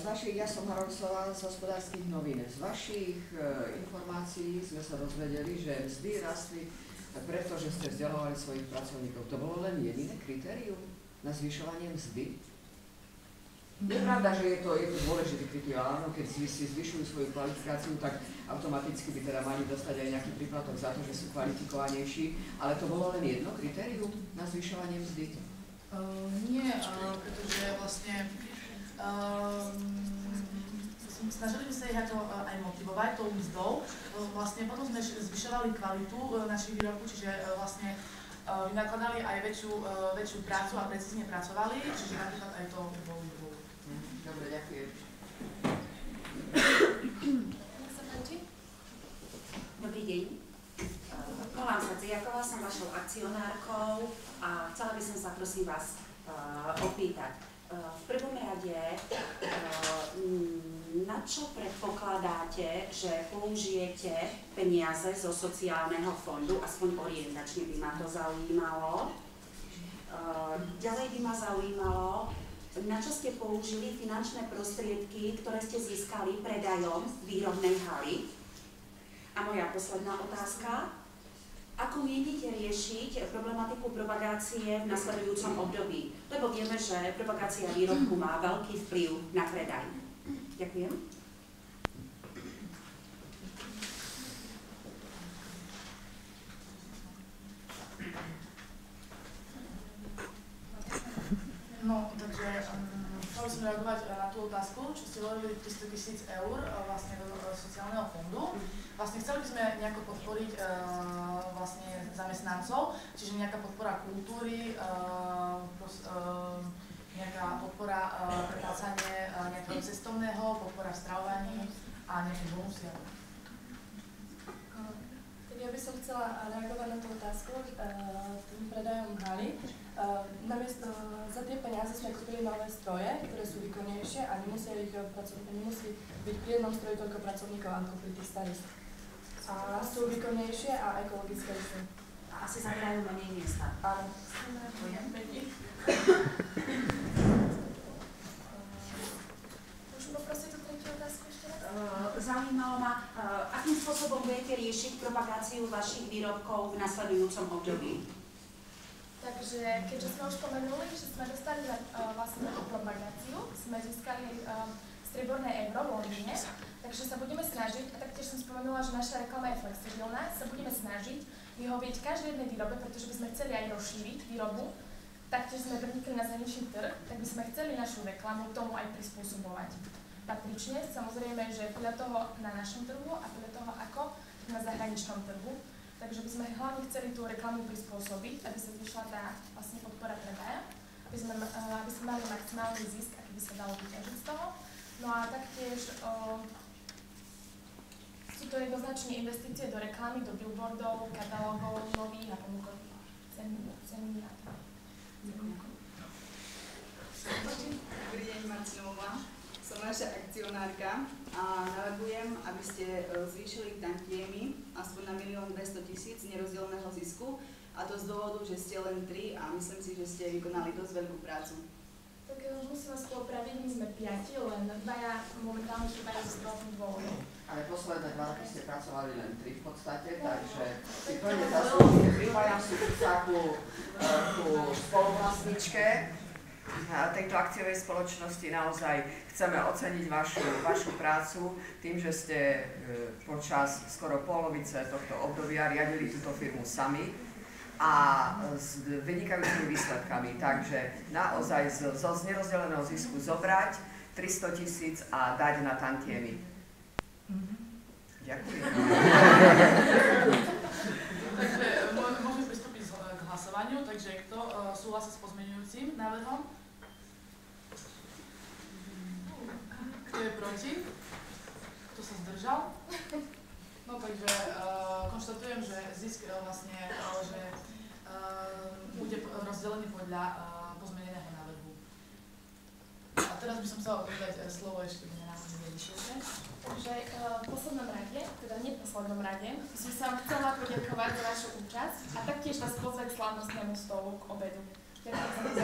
Ja som Harolcová z Hospodárskych novín. Z vašich informácií sme sa dozvedeli, že mzdy rastli, pretože ste vzdelávali svojich pracovníkov. To bolo len jediné kritérium na zvyšovanie mzdy? Je pravda, že je to dôležité kritérium, áno, keď si zvyšujú svoju kvalifikáciu, tak automaticky by teda mali dostať aj nejaký príplatok za to, že sú kvalifikovanejší, ale to bolo len jedno kritérium na zvyšovanie mzdy? Nie, pretože vlastne snažili sme sa ich aj motivovať tou mzdou. Vlastne potom sme zvyšovali kvalitu našich výrobkov, čiže vlastne vynakladali aj väčšiu prácu a precízne pracovali, čiže napríklad aj to bolo dôvod. Dobre, ďakujem. Nech sa páči. Dobrý deň. Volám sa Ciaková, som vašou akcionárkou a chcela by som sa prosím vás opýtať. V prvom rade, na čo predpokladáte, že použijete peniaze zo sociálneho fondu, aspoň orientačne by ma to zaujímalo. Ďalej by ma zaujímalo, na čo ste použili finančné prostriedky, ktoré ste získali predajom výrobnej haly. A moja posledná otázka. Ako mienite riešiť problematiku propagácie v nasledujúcom období? Lebo vieme, že propagácia výrobku má veľký vplyv na predaj. Ďakujem. No, takže chcela by som reagovať na tú otázku, čo ste hovorili 300 000 eur vlastne do sociálneho fondu. Vlastne chceli by sme nejako podporiť vlastne zamestnancov, čiže nejaká podpora kultúry, nejaká podpora preplácanie nejakého cestovného, podpora v stravovaní a nejaké bonusy. Tak ja by som chcela reagovať na tú otázku tým predajom haly. Za tie peniaze sme kúpili nové stroje, ktoré sú výkonnejšie a nemusí byť pri jednom stroji toľko pracovníkov ako pri tých starých. A sú výkonnejšie a ekologickejšie. A asi zabrajú menej miesta. Áno. Môžem poprosiť tú tretiu otázku ešte raz? Zaujímalo ma, akým spôsobom budete riešiť propagáciu vašich výrobkov v nasledujúcom období? Takže, keďže sme už spomenuli, že sme dostali vlastne tú propagáciu, sme získali strieborné euro v Londýne, takže sa budeme snažiť, a taktiež som spomenula, že naša reklama je flexibilná, sa budeme snažiť vyhovieť každej jednej výrobe, pretože by sme chceli aj rozšíriť výrobu, taktiež sme prenikli na zahraničný trh, tak by sme chceli našu reklamu tomu aj prispôsobovať. Patrične, samozrejme, že podľa toho na našom trhu a podľa toho ako na zahraničnom trhu. Takže by sme hlavne chceli tú reklamu prispôsobiť, aby sa zvyšila tá vlastne podpora predaja, aby sme mali maximálny zisk, aký by sa dalo vyťažiť z toho. No a taktiež sú to jednoznačne investície do reklamy, do billboardov, katalógov nových a ponukových ceny a tak. Dobrý deň, Marcinová. Som naša akcionárka a navrhujem, aby ste zvýšili tantiemy aspoň na 1 200 000 nerozdielného zisku, a to z dôvodu, že ste len 3 a myslím si, že ste vykonali dosť veľkú prácu. Tak musím vás poopraviť, my sme 5, len 2 momentálne chýbajú z toho dôvodu. Ale posledné 2 roky ste pracovali len 3 v podstate, takže si plne zaslúžite. Pripájam si ku spoluvlastničke tejto akciovej spoločnosti. Naozaj chceme oceniť vašu prácu tým, že ste počas skoro polovice tohto obdobia riadili túto firmu sami a s vynikajúcimi výsledkami. Takže naozaj z nerozdeleného zisku zobrať 300 000 a dať na tantiemy. Ďakujem. Takže môžeme pristúpiť k hlasovaniu, takže kto súhlasí s pozmeňujúcim návrhom? Kto je proti? Kto sa zdržal? No takže konštatujem, že zisk vlastne, že bude rozdelený podľa pozmeneného návrhu. A teraz by som chcela oddať slovo ešte generálnej riaditeľke. Takže v poslednom rade, teda nie v poslednom rade, som sa vám chcela poďakovať za vašu účasť a taktiež vás pozvať k slávnostnému stolu k obedu. Ďakujem za